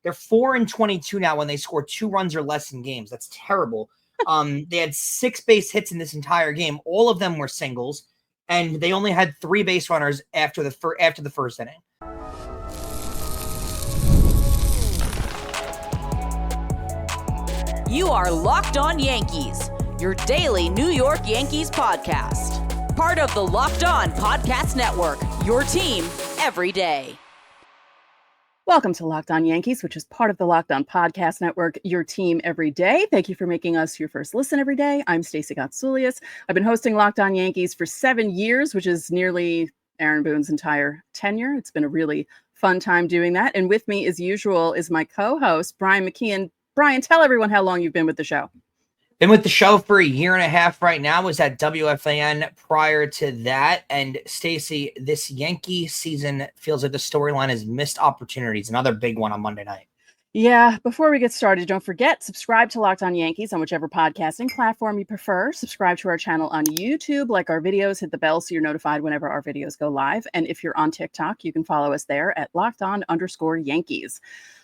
They're 4-22 now when they score 2 runs or less in games. That's terrible. They had 6 base hits in this entire game. All of them were singles, and they only had 3 base runners after the first inning. You are Locked On Yankees, your daily New York Yankees podcast. Part of the Locked On Podcast Network, your team every day. Welcome to Locked On Yankees, which is part of the Locked On Podcast Network, your team every day. Thank you for making us your first listen every day. I'm Stacey Gotsoulias. I've been hosting Locked On Yankees for 7 years, which is nearly Aaron Boone's entire tenure. It's been a really fun time doing that. And with me, as usual, is my co-host, Brian McKeon. Brian, tell everyone how long you've been with the show. Been with the show for 1.5 years right now. Was at WFAN prior to that. And Stacey, this Yankee season feels like the storyline is missed opportunities. Another big one on Monday night. Yeah, before we get started, don't forget, subscribe to Locked On Yankees on whichever podcasting platform you prefer. Subscribe to our channel on YouTube, like our videos, hit the bell so you're notified whenever our videos go live. And if you're on TikTok, you can follow us there at LockedOn_Yankees.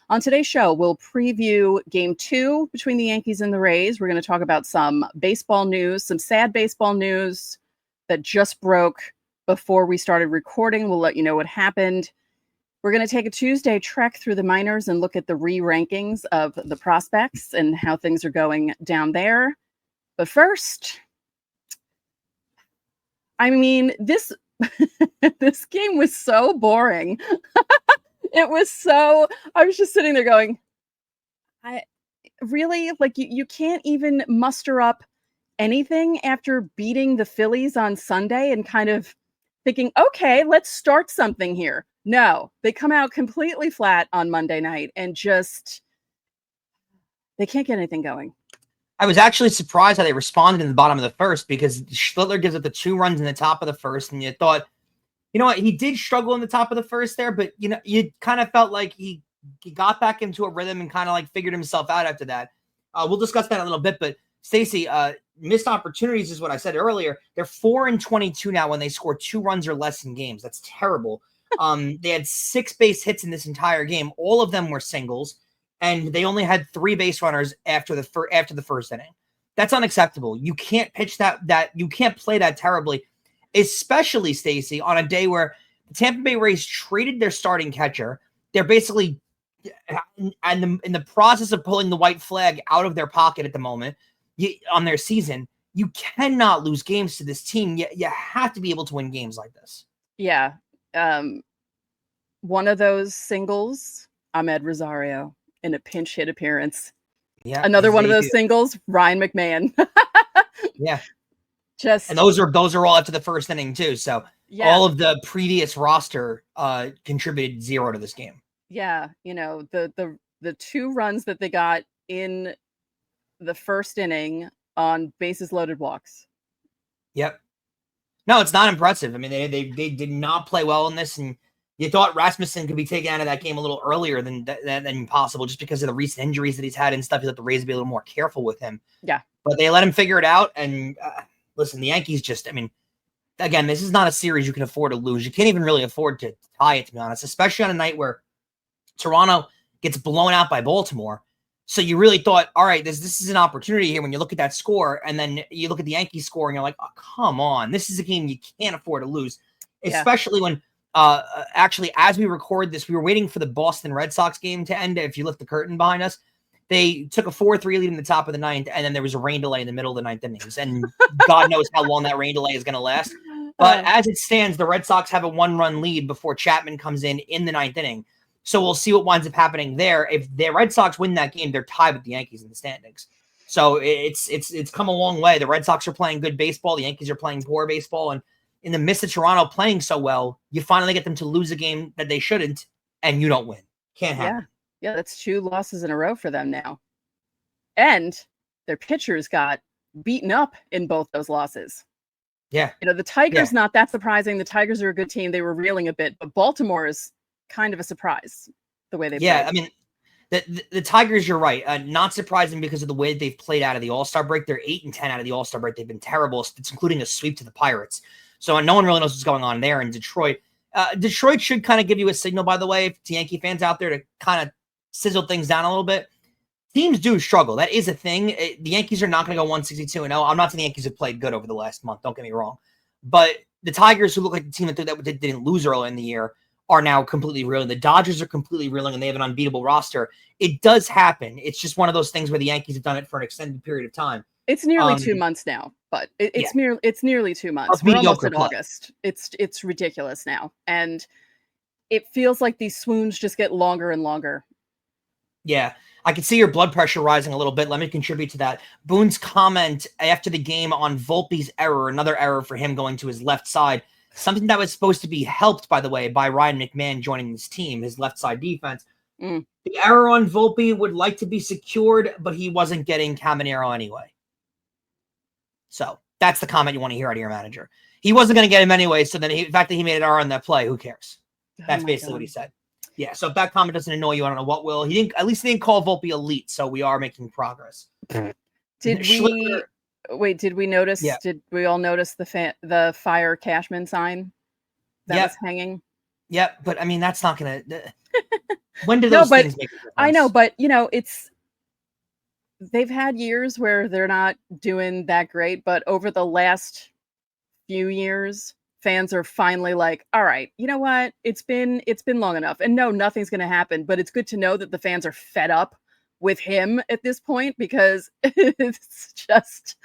On today's show, we'll preview Game 2 between the Yankees and the Rays. We're going to talk about some baseball news, some sad baseball news that just broke before we started recording. We'll let you know what happened. We're going to take a Tuesday trek through the minors and look at the re-rankings of the prospects and how things are going down there. But first, I mean, this game was so boring. It was so, I was just sitting there going, you can't even muster up anything after beating the Phillies on Sunday and kind of thinking, okay, let's start something here. No, they come out completely flat on Monday night and just, they can't get anything going. I was actually surprised how they responded in the bottom of the first, because Schlittler gives up the 2 runs in the top of the first, and you thought, you know what, he did struggle in the top of the first there, but you know, you kind of felt like he got back into a rhythm and kind of like figured himself out after that. We'll discuss that in a little bit, but Stacey, missed opportunities is what I said earlier. They're 4-22 now when they score 2 runs or less in games. That's terrible. They had 6 base hits in this entire game. All of them were singles, and they only had 3 base runners after the first inning. That's unacceptable. You can't pitch that you can't play that terribly. Especially, Stacey, on a day where the Tampa Bay Rays traded their starting catcher. They're basically in the process of pulling the white flag out of their pocket at the moment on their season. You cannot lose games to this team. You have to be able to win games like this. Yeah. One of those singles, Ahmed Rosario, in a pinch hit appearance. Yeah. Another one of those singles, Ryan McMahon. Yeah. And those are all after the first inning too. So yeah. All of the previous roster contributed 0 to this game. Yeah, you know, the 2 runs that they got in the first inning on bases loaded walks. Yep. No, it's not impressive. I mean, they did not play well in this, and you thought Rasmussen could be taken out of that game a little earlier than possible, just because of the recent injuries that he's had and stuff. You let the Rays be a little more careful with him. Yeah, but they let him figure it out, and. Listen, the Yankees just, I mean, again, this is not a series you can afford to lose. You can't even really afford to tie it, to be honest, especially on a night where Toronto gets blown out by Baltimore. So you really thought, all right, this is an opportunity here when you look at that score, and then you look at the Yankees score, and you're like, oh, come on. This is a game you can't afford to lose, especially when actually, as we record this, we were waiting for the Boston Red Sox game to end. If you lift the curtain behind us, they took a 4-3 lead in the top of the 9th, and then there was a rain delay in the middle of the 9th innings. And God knows how long that rain delay is going to last. But as it stands, the Red Sox have a 1-run lead before Chapman comes in the 9th inning. So we'll see what winds up happening there. If the Red Sox win that game, they're tied with the Yankees in the standings. So it's come a long way. The Red Sox are playing good baseball. The Yankees are playing poor baseball. And in the midst of Toronto playing so well, you finally get them to lose a game that they shouldn't, and you don't win. Can't happen. Yeah, that's 2 losses in a row for them now. And their pitchers got beaten up in both those losses. Yeah. You know, the Tigers, not that surprising. The Tigers are a good team. They were reeling a bit, but Baltimore is kind of a surprise the way they played. I mean, the Tigers, you're right. Not surprising because of the way they've played out of the All-Star break. They're 8-10 out of the All-Star break. They've been terrible. It's including a sweep to the Pirates. So no one really knows what's going on there in Detroit. Detroit should kind of give you a signal, by the way, to Yankee fans out there, to kind of sizzle things down a little bit. Teams do struggle. That is a thing. The Yankees are not going to go 162-0. I'm not saying the Yankees have played good over the last month. Don't get me wrong. But the Tigers, who look like the team that didn't lose early in the year, are now completely reeling. The Dodgers are completely reeling, and they have an unbeatable roster. It does happen. It's just one of those things where the Yankees have done it for an extended period of time. It's nearly 2 months now, but it's nearly 2 months. We're almost in August. It's ridiculous now, and it feels like these swoons just get longer and longer. Yeah, I can see your blood pressure rising a little bit. Let me contribute to that. Boone's comment after the game on Volpe's error, another error for him going to his left side, something that was supposed to be helped, by the way, by Ryan McMahon joining this team, his left side defense. The error on Volpe would like to be secured, but he wasn't getting Caminero anyway. So that's the comment you want to hear out of your manager. He wasn't going to get him anyway, so then the fact that he made an error on that play, who cares? That's basically what he said. Yeah, so if that comment doesn't annoy you, I don't know what will. At least he didn't call Volpe elite, so we are making progress. Did we notice? Yeah. Did we all notice the fire Cashman sign that was hanging? Yeah, but I mean that's not gonna. When do those things make a difference? I know, but they've had years where they're not doing that great, but over the last few years, fans are finally like, all right, you know what? It's been long enough. And no, nothing's going to happen, but it's good to know that the fans are fed up with him at this point, because it's just...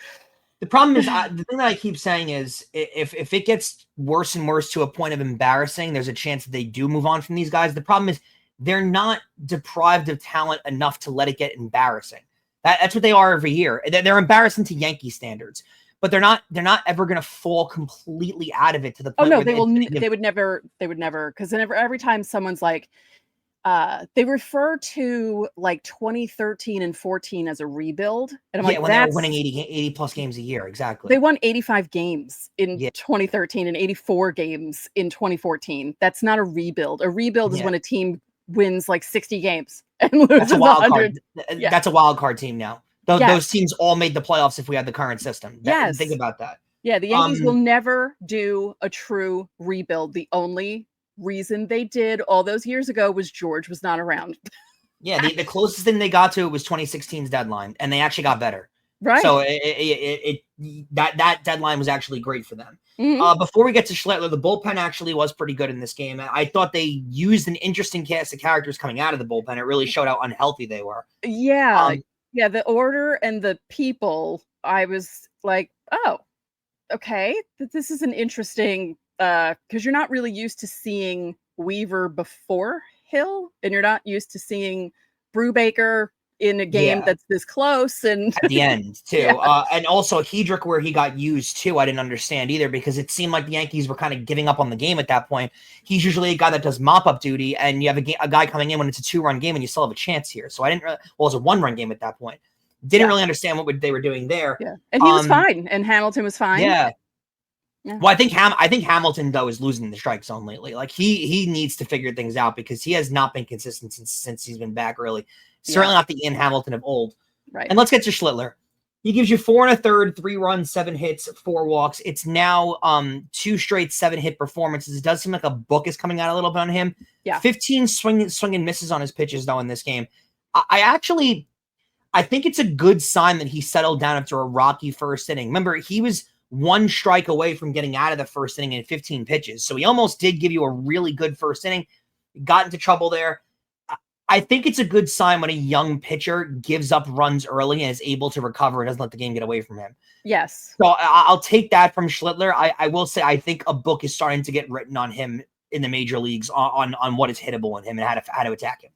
The problem is, the thing that I keep saying is, if it gets worse and worse to a point of embarrassing, there's a chance that they do move on from these guys. The problem is they're not deprived of talent enough to let it get embarrassing. That's what they are every year. They're embarrassing to Yankee standards. But they're not ever going to fall completely out of it to the point. Oh no, they would never, because every time someone's like, they refer to like 2013 and 14 as a rebuild, and I'm like, when they were winning 80 plus games a year, exactly. They won 85 games in 2013 and 84 games in 2014. That's not a rebuild. A rebuild is when a team wins like 60 games and loses That's a wild 100. card. That's a wild card team now. Those teams all made the playoffs if we had the current system. Think about that. Yeah, the Yankees will never do a true rebuild. The only reason they did all those years ago was George was not around. Yeah, the closest thing they got to it was 2016's deadline, and they actually got better. Right. So that deadline was actually great for them. Before we get to Schlettler, the bullpen actually was pretty good in this game. I thought they used an interesting cast of characters coming out of the bullpen. It really showed how unhealthy they were. Yeah. Yeah, the order and the people, I was like, oh, okay, this is an interesting, because you're not really used to seeing Weaver before Hill, and you're not used to seeing Brubaker in a game that's this close. And at the end, too. And also Hedrick, where he got used, too, I didn't understand either, because it seemed like the Yankees were kind of giving up on the game at that point. He's usually a guy that does mop-up duty, and you have a guy coming in when it's a 2-run game, and you still have a chance here. So I didn't really... Well, it was a 1-run game at that point. Didn't really understand what they were doing there. Yeah, and he was fine, and Hamilton was fine. Yeah. Well, I think Hamilton, though, is losing the strike zone lately. Like, he needs to figure things out, because he has not been consistent since he's been back early. Certainly not the Ian Hamilton of old. Right. And let's get to Schlittler. He gives you 4 1/3, 3 runs, 7 hits, 4 walks. It's now 2 straight 7-hit performances. It does seem like a book is coming out a little bit on him. Yeah. 15 swing and misses on his pitches, though, in this game. I think it's a good sign that he settled down after a rocky first inning. Remember, he was 1 strike away from getting out of the first inning in 15 pitches. So he almost did give you a really good first inning. Got into trouble there. I think it's a good sign when a young pitcher gives up runs early and is able to recover and doesn't let the game get away from him. Yes. So I'll take that from Schlittler. I will say I think a book is starting to get written on him in the major leagues on what is hittable in him and how to attack him.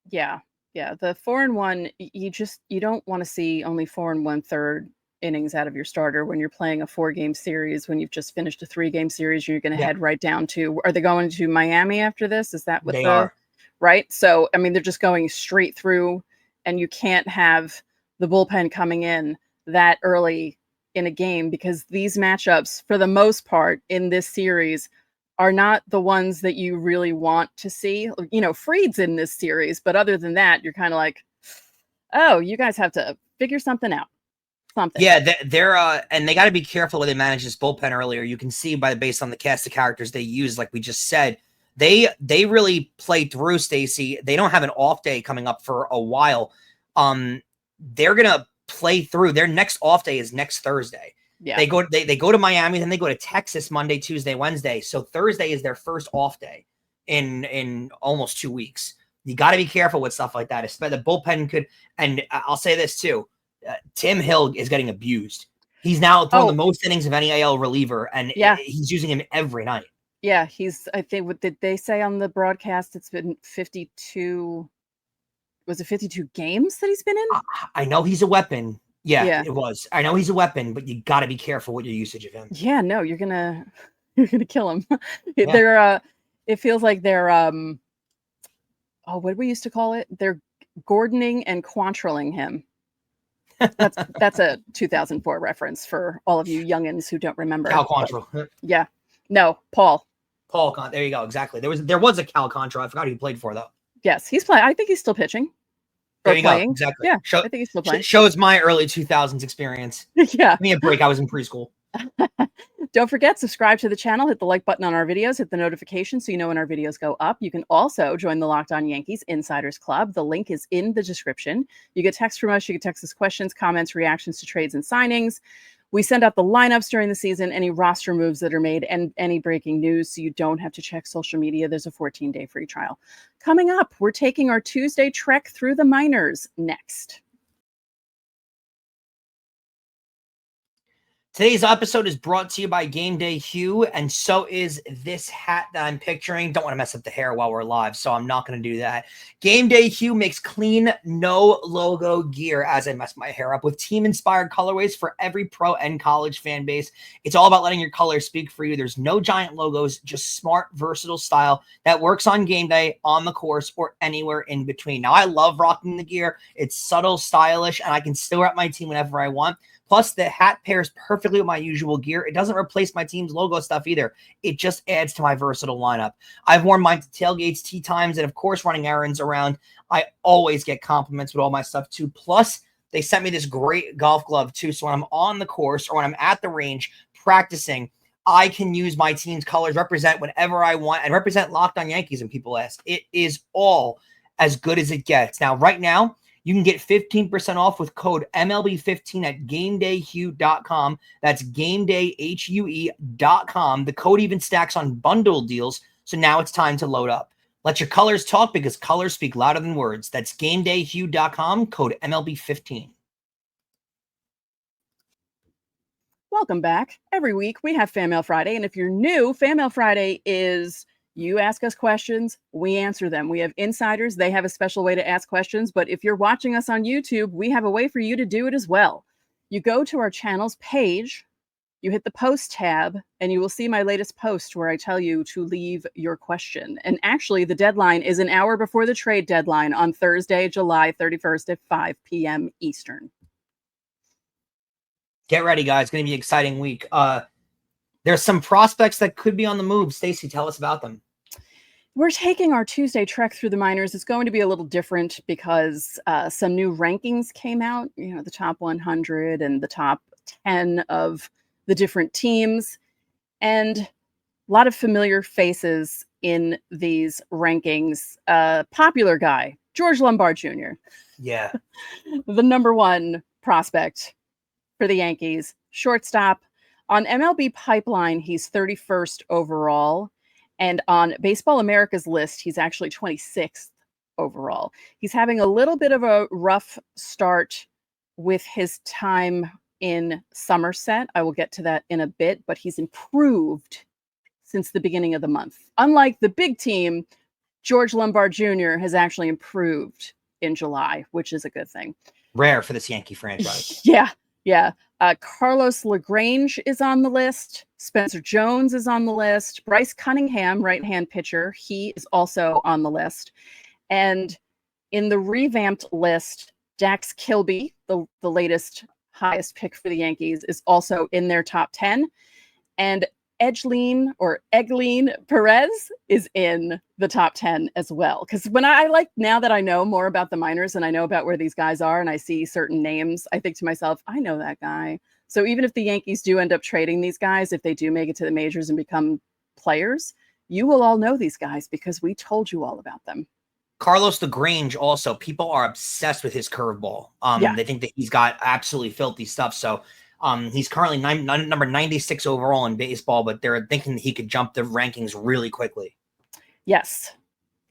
Yeah. Yeah. The 4-1, you don't want to see only 4 1/3 innings out of your starter when you're playing a 4-game series, when you've just finished a 3-game series. You're going to head right down to, are they going to Miami after this? Is that what they are? Right. So, I mean, they're just going straight through, and you can't have the bullpen coming in that early in a game, because these matchups, for the most part in this series, are not the ones that you really want to see. You know, Fried's in this series, but other than that, you're kind of like, oh, you guys have to figure something out. Yeah, they're and they got to be careful when they manage this bullpen earlier. You can see based on the cast of characters they use, like we just said, They really play through, Stacey. They don't have an off day coming up for a while. They're gonna play through. Their next off day is next Thursday. Yeah. They go to Miami, then they go to Texas Monday, Tuesday, Wednesday. So Thursday is their first off day in almost 2 weeks. You got to be careful with stuff like that. Especially the bullpen could, and I'll say this too, Tim Hill is getting abused. He's now throwing the most innings of any AL reliever, and he's using him every night. Yeah, I think, what did they say on the broadcast? It's been 52. Was it 52 games that he's been in? I know he's a weapon. Yeah, it was. I know he's a weapon, but you got to be careful with your usage of him. Yeah, no, you're gonna kill him. They're it feels like they're what did we used to call it? They're Gordoning and Quantrelling him. That's a 2004 reference for all of you youngins who don't remember. Cal Quantrill. Yeah, no, Paul. There you go. Exactly. There was a Cal Quantrill. I forgot who he played for though. Yes, he's playing. I think he's still pitching. There you go. Exactly. Yeah, I think he's still playing. Shows my early 2000s experience. Yeah. Give me a break. I was in preschool. Don't forget, subscribe to the channel, hit the like button on our videos, hit the notification so you know when our videos go up. You can also join the Locked On Yankees Insiders Club. The link is in the description. You get text from us. You can text us questions, comments, reactions to trades and signings. We send out the lineups during the season, any roster moves that are made, and any breaking news, so you don't have to check social media. There's a 14-day free trial. Coming up, we're taking our Tuesday trek through the minors next. Today's episode is brought to you by Gameday Hue, and so is this hat that I'm picturing. Don't want to mess up the hair while we're live, so I'm not going to do that. Gameday Hue makes clean, no logo gear as I mess my hair up with team-inspired colorways for every pro and college fan base. It's all about letting your colors speak for you. There's no giant logos, just smart, versatile style that works on game day, on the course, or anywhere in between. Now, I love rocking the gear. It's subtle, stylish, and I can still rep my team whenever I want. Plus, the hat pairs perfectly with my usual gear. It doesn't replace my team's logo stuff either. It just adds to my versatile lineup. I've worn mine to tailgates, tee times, and of course, running errands around. I always get compliments with all my stuff too. Plus, they sent me this great golf glove too. So when I'm on the course or when I'm at the range practicing, I can use my team's colors, represent whenever I want, and represent Locked On Yankees when people ask. It is all as good as it gets. Now, right now, you can get 15% off with code MLB15 at GamedayHue.com. That's GamedayHue.com. The code even stacks on bundle deals, so now it's time to load up. Let your colors talk because colors speak louder than words. That's GamedayHue.com, code MLB15. Welcome back. Every week we have Fan Mail Friday, and if you're new, Fan Mail Friday is you ask us questions, we answer them. We have insiders. They have a special way to ask questions. But if you're watching us on YouTube, we have a way for you to do it as well. You go to our channel's page, you hit the post tab, and you will see my latest post where I tell you to leave your question. And actually, the deadline is an hour before the trade deadline on Thursday, July 31st at 5 p.m. Eastern. Get ready, guys. It's going to be an exciting week. There's some prospects that could be on the move. Stacey, tell us about them. We're taking our Tuesday trek through the minors. It's going to be a little different because some new rankings came out, the top 100 and the top 10 of the different teams, and a lot of familiar faces in these rankings. Popular guy, George Lombard Jr. Yeah. The number one prospect for the Yankees, shortstop. On MLB Pipeline, he's 31st overall. And on Baseball America's list, he's actually 26th overall. He's having a little bit of a rough start with his time in Somerset. I will get to that in a bit, but he's improved since the beginning of the month. Unlike the big team, George Lombard Jr. has actually improved in July, which is a good thing. Rare for this Yankee franchise. Yeah. Carlos LaGrange is on the list. Spencer Jones is on the list. Bryce Cunningham, right-hand pitcher, he is also on the list. And in the revamped list, Dax Kilby, the latest highest pick for the Yankees, is also in their top 10. And Eglin Perez is in the top 10 as well. Because when now that I know more about the minors and I know about where these guys are and I see certain names, I think to myself, I know that guy. So even if the Yankees do end up trading these guys, if they do make it to the majors and become players, you will all know these guys because we told you all about them. Carlos LaGrange also, people are obsessed with his curveball. They think that he's got absolutely filthy stuff. So he's currently number 96 overall in baseball, but they're thinking that he could jump the rankings really quickly. Yes.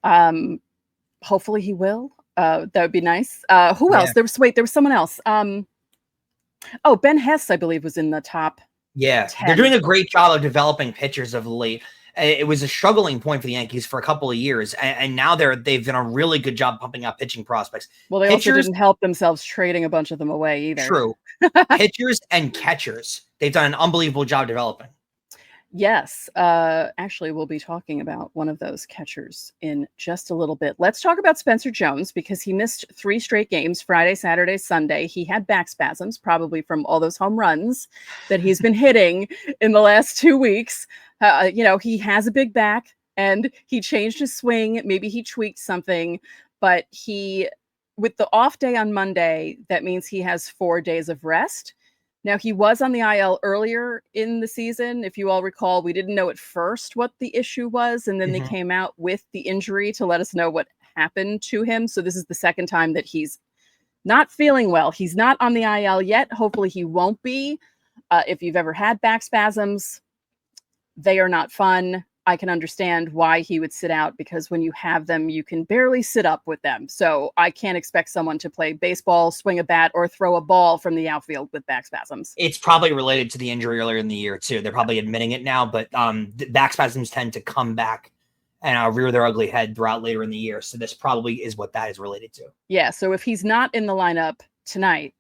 Hopefully he will. That would be nice. Who else? There was someone else. Ben Hess, I believe, was in the top. Yeah, 10. They're doing a great job of developing pitchers of late. It was a struggling point for the Yankees for a couple of years, and now they've done a really good job pumping up pitching prospects. Well, they also didn't help themselves trading a bunch of them away either. True. Pitchers and catchers, they've done an unbelievable job developing. Yes. Actually, we'll be talking about one of those catchers in just a little bit. Let's talk about Spencer Jones because he missed 3 straight games, Friday, Saturday, Sunday. He had back spasms, probably from all those home runs that he's been hitting in the last 2 weeks. He has a big back and he changed his swing. Maybe he tweaked something, but with the off day on Monday, that means he has 4 days of rest. Now, he was on the IL earlier in the season. If you all recall, we didn't know at first what the issue was, and then they came out with the injury to let us know what happened to him. So this is the second time that he's not feeling well. He's not on the IL yet. Hopefully he won't be. If you've ever had back spasms, they are not fun. I can understand why he would sit out because when you have them, you can barely sit up with them. So I can't expect someone to play baseball, swing a bat, or throw a ball from the outfield with back spasms. It's probably related to the injury earlier in the year, too. They're probably admitting it now, but back spasms tend to come back and rear their ugly head throughout later in the year. So this probably is what that is related to. Yeah, so if he's not in the lineup tonight,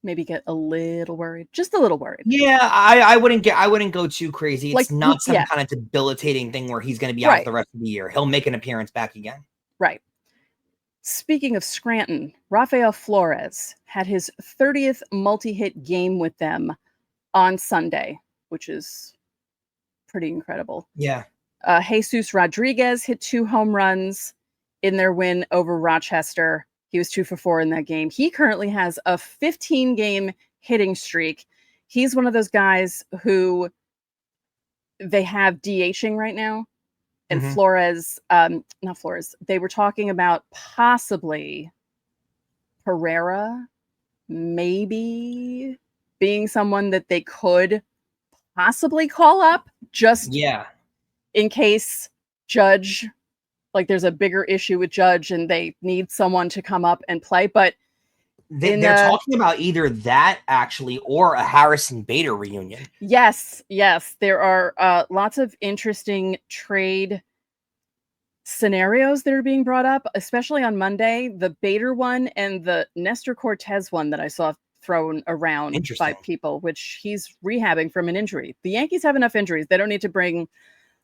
maybe get a little worried, just a little worried. Yeah, I wouldn't go too crazy. It's not some kind of debilitating thing where he's going to be out the rest of the year. He'll make an appearance back again. Right. Speaking of Scranton, Rafael Flores had his 30th multi-hit game with them on Sunday, which is pretty incredible. Yeah. Jesus Rodriguez hit 2 home runs in their win over Rochester. He was 2 for 4 in that game. He currently has a 15-game hitting streak. He's one of those guys who they have DHing right now. And not Flores, they were talking about possibly Pereira maybe being someone that they could possibly call up just in case Judge... Like there's a bigger issue with Judge and they need someone to come up and play. But they're talking about either that actually or a Harrison Bader reunion. Yes. There are lots of interesting trade scenarios that are being brought up, especially on Monday. The Bader one and the Nestor Cortez one that I saw thrown around by people, which he's rehabbing from an injury. The Yankees have enough injuries. They don't need to bring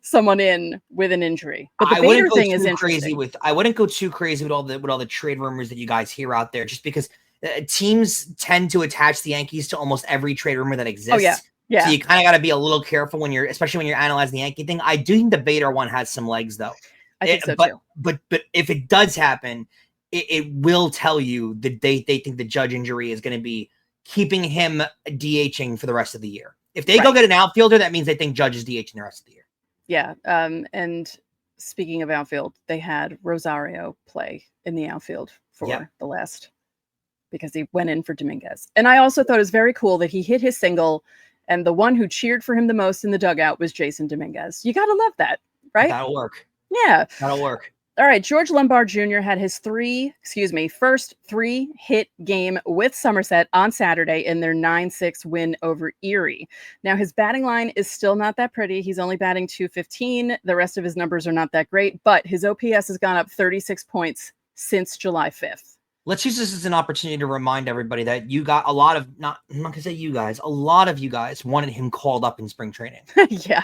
someone in with an injury. But the Bader thing is interesting. I wouldn't go too crazy with all the trade rumors that you guys hear out there, just because teams tend to attach the Yankees to almost every trade rumor that exists. Oh, yeah. So you kind of got to be a little careful especially when you're analyzing the Yankee thing. I do think the Bader one has some legs, though. I think so too. But if it does happen, it will tell you that they think the Judge injury is going to be keeping him DHing for the rest of the year. If they go get an outfielder, that means they think Judge is DHing the rest of the year. Yeah. And speaking of outfield, they had Rosario play in the outfield for the last, because he went in for Dominguez. And I also thought it was very cool that he hit his single and the one who cheered for him the most in the dugout was Jasson Dominguez. You got to love that, right? That'll work. Yeah. That'll work. All right. George Lombard Jr. had his first 3-hit game with Somerset on Saturday in their 9-6 win over Erie. Now, his batting line is still not that pretty. He's only batting .215. The rest of his numbers are not that great, but his OPS has gone up 36 points since July 5th. Let's use this as an opportunity to remind everybody that you got a lot of, I'm not going to say you guys, a lot of you guys wanted him called up in spring training. Yeah.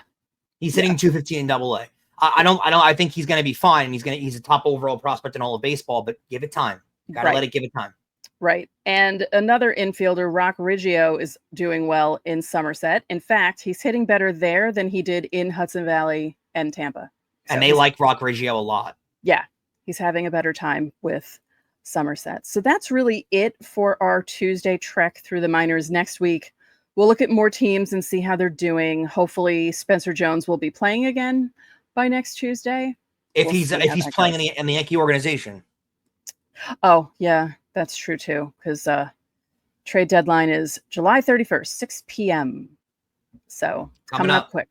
He's hitting .215 in AA. I think he's going to be fine. He's a top overall prospect in all of baseball, but give it time. Gotta let it give it time. Right. And another infielder, Rock Riggio, is doing well in Somerset. In fact, he's hitting better there than he did in Hudson Valley and Tampa. And they like Rock Riggio a lot. Yeah. He's having a better time with Somerset. So that's really it for our Tuesday trek through the minors. Next week, we'll look at more teams and see how they're doing. Hopefully Spencer Jones will be playing again by next Tuesday. If We'll he's playing in the Yankee organization. Oh, yeah, that's true too, because trade deadline is July 31st, 6 p.m. So coming up quick.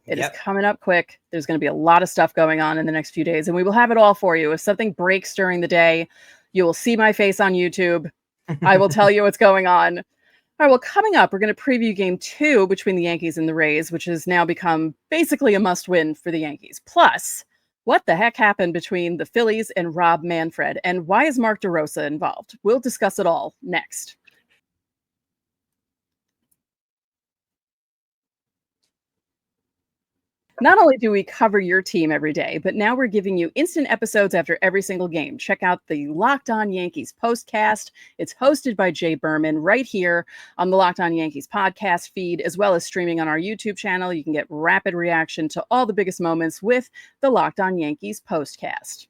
It is coming up quick. There's going to be a lot of stuff going on in the next few days, and we will have it all for you. If something breaks during the day, you will see my face on YouTube. I will tell you what's going on. All right, well, coming up, we're going to preview Game 2 between the Yankees and the Rays, which has now become basically a must-win for the Yankees. Plus, what the heck happened between the Phillies and Rob Manfred, and why is Mark DeRosa involved? We'll discuss it all next. Not only do we cover your team every day, but now we're giving you instant episodes after every single game. Check out the Locked On Yankees postcast. It's hosted by Jay Berman right here on the Locked On Yankees podcast feed, as well as streaming on our YouTube channel. You can get rapid reaction to all the biggest moments with the Locked On Yankees postcast.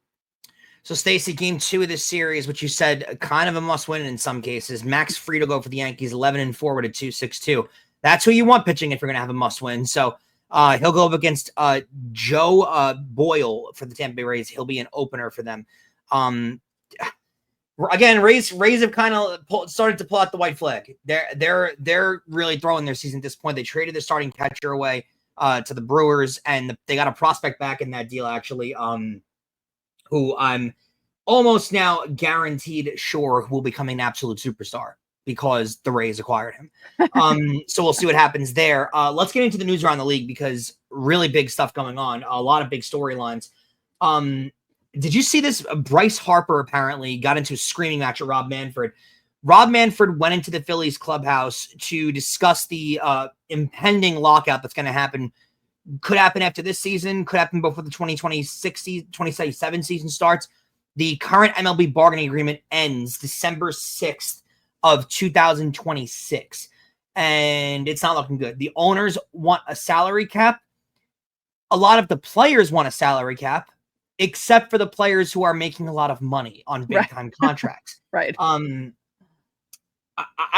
So, Stacey, Game 2 of this series, which you said kind of a must-win in some cases. Max Fried go for the Yankees, 11-4 with a 2.62. That's who you want pitching if you're going to have a must-win. So, he'll go up against Joe Boyle for the Tampa Bay Rays. He'll be an opener for them. Again, Rays have kind of started to pull out the white flag. They're really throwing their season at this point. They traded their starting catcher away to the Brewers, and they got a prospect back in that deal, actually, who I'm almost now guaranteed sure will become an absolute superstar, because the Rays acquired him. So we'll see what happens there. Let's get into the news around the league, because really big stuff going on. A lot of big storylines. Did you see this? Bryce Harper apparently got into a screaming match at Rob Manfred. Rob Manfred went into the Phillies clubhouse to discuss the impending lockout that's going to happen. Could happen after this season. Could happen before the 2027 season starts. The current MLB bargaining agreement ends December 6th. Of 2026, and it's not looking good. The owners want a salary cap. A lot of the players want a salary cap, except for the players who are making a lot of money on big time contracts. Right. I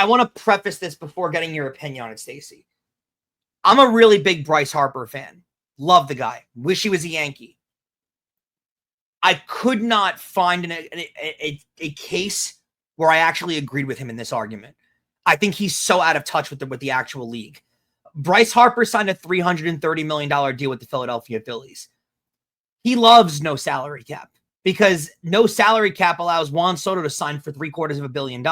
want to preface this before getting your opinion on it, Stacey. I'm a really big Bryce Harper fan. Love the guy. Wish he was a Yankee. I could not find a case where I actually agreed with him in this argument. I think he's so out of touch with the actual league. Bryce Harper signed a $330 million deal with the Philadelphia Phillies. He loves no salary cap, because no salary cap allows Juan Soto to sign for $750 million.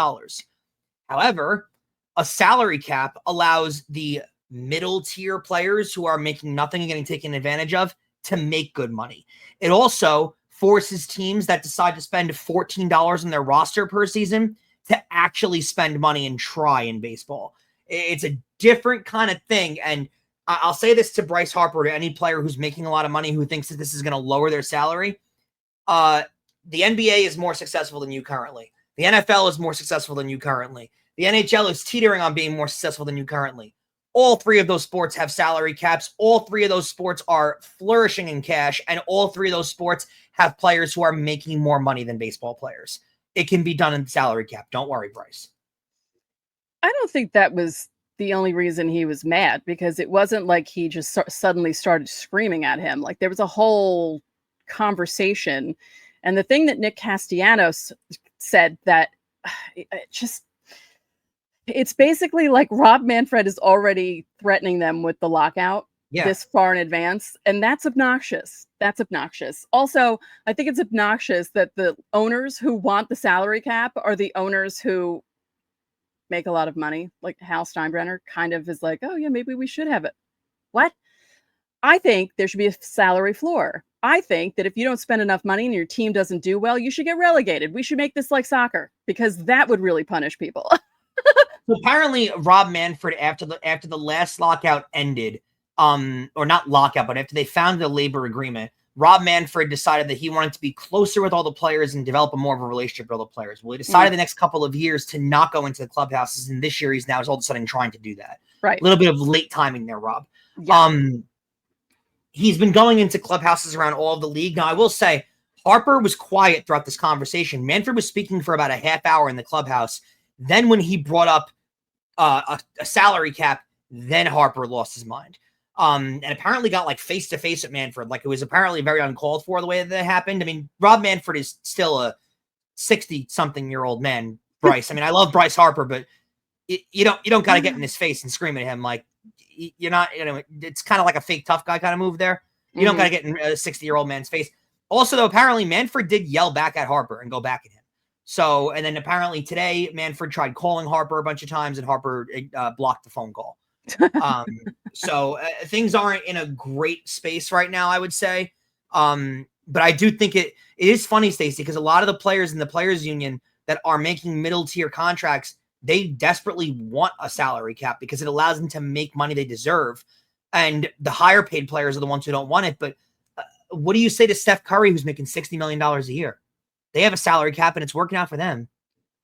However, a salary cap allows the middle tier players who are making nothing and getting taken advantage of to make good money. It also forces teams that decide to spend $14 on their roster per season to actually spend money and try in baseball. It's a different kind of thing. And I'll say this to Bryce Harper, to any player who's making a lot of money who thinks that this is going to lower their salary. The NBA is more successful than you currently. The NFL is more successful than you currently. The NHL is teetering on being more successful than you currently. All three of those sports have salary caps. All three of those sports are flourishing in cash, and all three of those sports have players who are making more money than baseball players. It can be done in the salary cap. Don't worry, Bryce. I don't think that was the only reason he was mad, because it wasn't like he just suddenly started screaming at him. Like, there was a whole conversation. And the thing that Nick Castellanos said, that it's basically like Rob Manfred is already threatening them with the lockout this far in advance. And that's obnoxious. That's obnoxious. Also, I think it's obnoxious that the owners who want the salary cap are the owners who make a lot of money. Like Hal Steinbrenner kind of is like, oh yeah, maybe we should have it. What? I think there should be a salary floor. I think that if you don't spend enough money and your team doesn't do well, you should get relegated. We should make this like soccer, because that would really punish people. Well, apparently Rob Manfred, after the last lockout ended, or not lockout, but after they found the labor agreement, Rob Manfred decided that he wanted to be closer with all the players and develop a more of a relationship with all the players. Well, he decided the next couple of years to not go into the clubhouses, and this year he's now all of a sudden trying to do that. Right. A little bit of late timing there, Rob. Yeah. He's been going into clubhouses around all of the league. Now, I will say, Harper was quiet throughout this conversation. Manfred was speaking for about a half hour in the clubhouse. Then when he brought up a salary cap, then Harper lost his mind. And apparently got like face to face with Manfred. Like it was apparently very uncalled for the way that happened. I mean, Rob Manfred is still a 60-something-year-old man, Bryce. I mean, I love Bryce Harper, but you don't got to get in his face and scream at him. Like you're not, it's kind of like a fake tough guy kind of move there. You don't got to get in a 60-year-old man's face. Also, though, apparently Manfred did yell back at Harper and go back at him. So, and then apparently today, Manfred tried calling Harper a bunch of times and Harper blocked the phone call. So things aren't in a great space right now, I would say. But I do think it is funny, Stacey, because a lot of the players in the players union that are making middle tier contracts, they desperately want a salary cap because it allows them to make money they deserve. And the higher paid players are the ones who don't want it. But what do you say to Steph Curry, who's making $60 million a year? They have a salary cap and it's working out for them.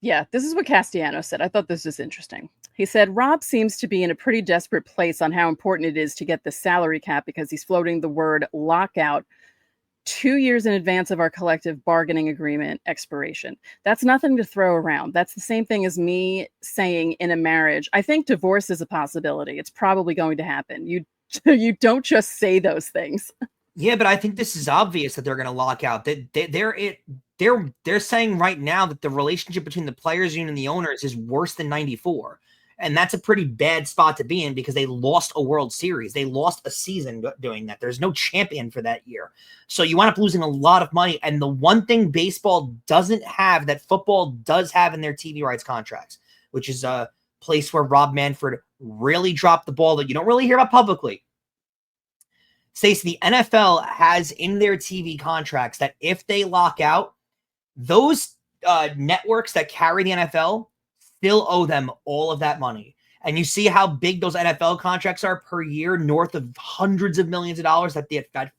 Yeah, this is what Castellano said. I thought this was interesting. He said, Rob seems to be in a pretty desperate place on how important it is to get the salary cap because he's floating the word lockout 2 years in advance of our collective bargaining agreement expiration. That's nothing to throw around. That's the same thing as me saying in a marriage, I think divorce is a possibility. It's probably going to happen. You don't just say those things. Yeah, but I think this is obvious that they're going to lock out. They're saying right now that the relationship between the players union and the owners is worse than 94. And that's a pretty bad spot to be in because they lost a World Series. They lost a season doing that. There's no champion for that year. So you wind up losing a lot of money. And the one thing baseball doesn't have that football does have in their TV rights contracts, which is a place where Rob Manfred really dropped the ball that you don't really hear about publicly. Stacey, the NFL has in their TV contracts that if they lock out, those networks that carry the NFL still owe them all of that money. And you see how big those NFL contracts are per year, north of hundreds of millions of dollars that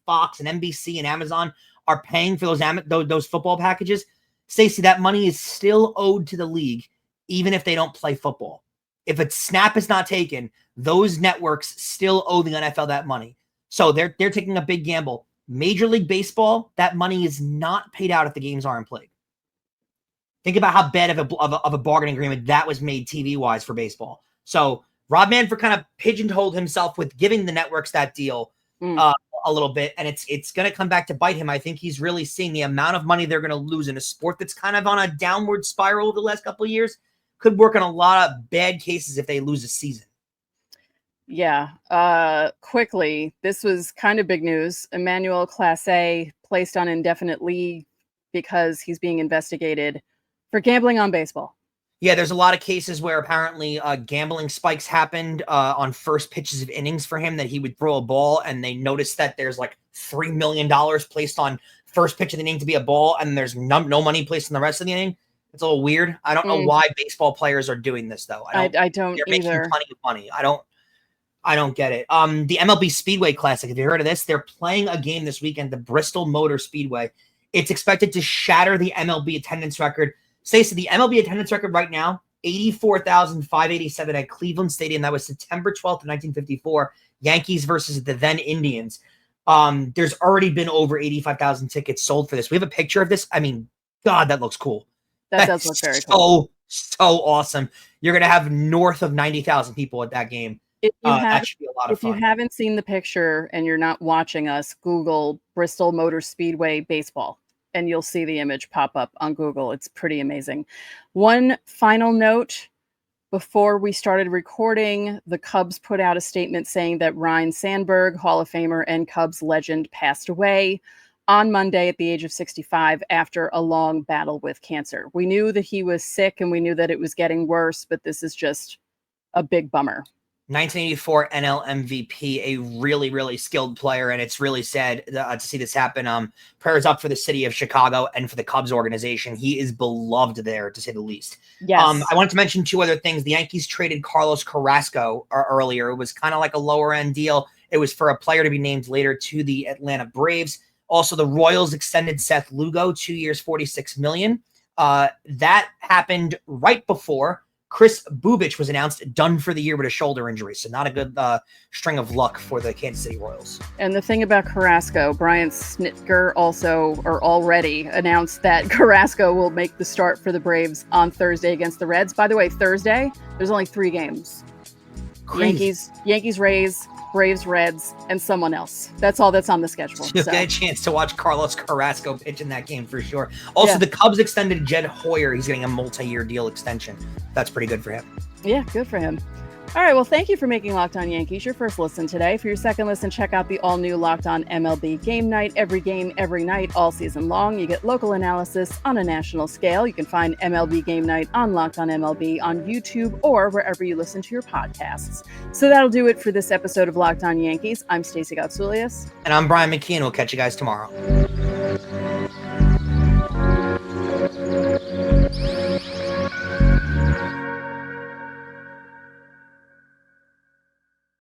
Fox and NBC and Amazon are paying for those football packages. Stacey, that money is still owed to the league, even if they don't play football. If a snap is not taken, those networks still owe the NFL that money. So they're taking a big gamble. Major League Baseball, that money is not paid out if the games aren't played. Think about how bad of a bargaining agreement that was made TV-wise for baseball. So Rob Manfred kind of pigeonholed himself with giving the networks that deal a little bit, and it's going to come back to bite him. I think he's really seeing the amount of money they're going to lose in a sport that's kind of on a downward spiral over the last couple of years. Could work on a lot of bad cases if they lose a season. Yeah. Quickly, this was kind of big news. Emmanuel Clase placed on indefinite leave because he's being investigated for gambling on baseball. Yeah, there's a lot of cases where apparently gambling spikes happened on first pitches of innings for him, that he would throw a ball and they noticed that there's like $3 million placed on first pitch of the inning to be a ball and there's no money placed in the rest of the inning. It's a little weird. I don't know why baseball players are doing this, though. I don't they're either. Making plenty of money. I don't get it. The MLB Speedway Classic, have you heard of this? They're playing a game this weekend, the Bristol Motor Speedway. It's expected to shatter the MLB attendance record. Stacey, the MLB attendance record right now, 84,587 at Cleveland Stadium. That was September 12th, 1954. Yankees versus the then Indians. There's already been over 85,000 tickets sold for this. We have a picture of this. I mean, God, that looks cool. That does look very cool. So awesome. You're going to have north of 90,000 people at that game. That should be a lot of fun. If you haven't seen the picture and you're not watching us, Google Bristol Motor Speedway baseball, and you'll see the image pop up on Google. It's pretty amazing. One final note. Before we started recording, the Cubs put out a statement saying that Ryne Sandberg, Hall of Famer and Cubs legend, passed away on Monday at the age of 65 after a long battle with cancer. We knew that he was sick and we knew that it was getting worse, but this is just a big bummer. 1984 NL MVP, a really, really skilled player, and it's really sad to see this happen. Prayers up for the city of Chicago and for the Cubs organization. He is beloved there, to say the least. Yes. I wanted to mention two other things. The Yankees traded Carlos Carrasco earlier. It was kind of like a lower-end deal. It was for a player to be named later to the Atlanta Braves. Also, the Royals extended Seth Lugo 2 years, $46 million. That happened right before Chris Bubich was announced done for the year with a shoulder injury. So not a good string of luck for the Kansas City Royals. And the thing about Carrasco, Brian Snitker already announced that Carrasco will make the start for the Braves on Thursday against the Reds. By the way, Thursday, there's only 3 games. Crazy. Yankees, Rays, Braves, Reds, and someone else. That's all that's on the schedule. You'll get a chance to watch Carlos Carrasco pitch in that game for sure. Also, the Cubs extended Jed Hoyer. He's getting a multi-year deal extension. That's pretty good for him. Yeah, good for him. All right, well, thank you for making Locked On Yankees your first listen today. For your second listen, check out the all-new Locked On MLB Game Night. Every game, every night, all season long. You get local analysis on a national scale. You can find MLB Game Night on Locked On MLB on YouTube or wherever you listen to your podcasts. So that'll do it for this episode of Locked On Yankees. I'm Stacey Gotsoulias. And I'm Brian McKeon. We'll catch you guys tomorrow.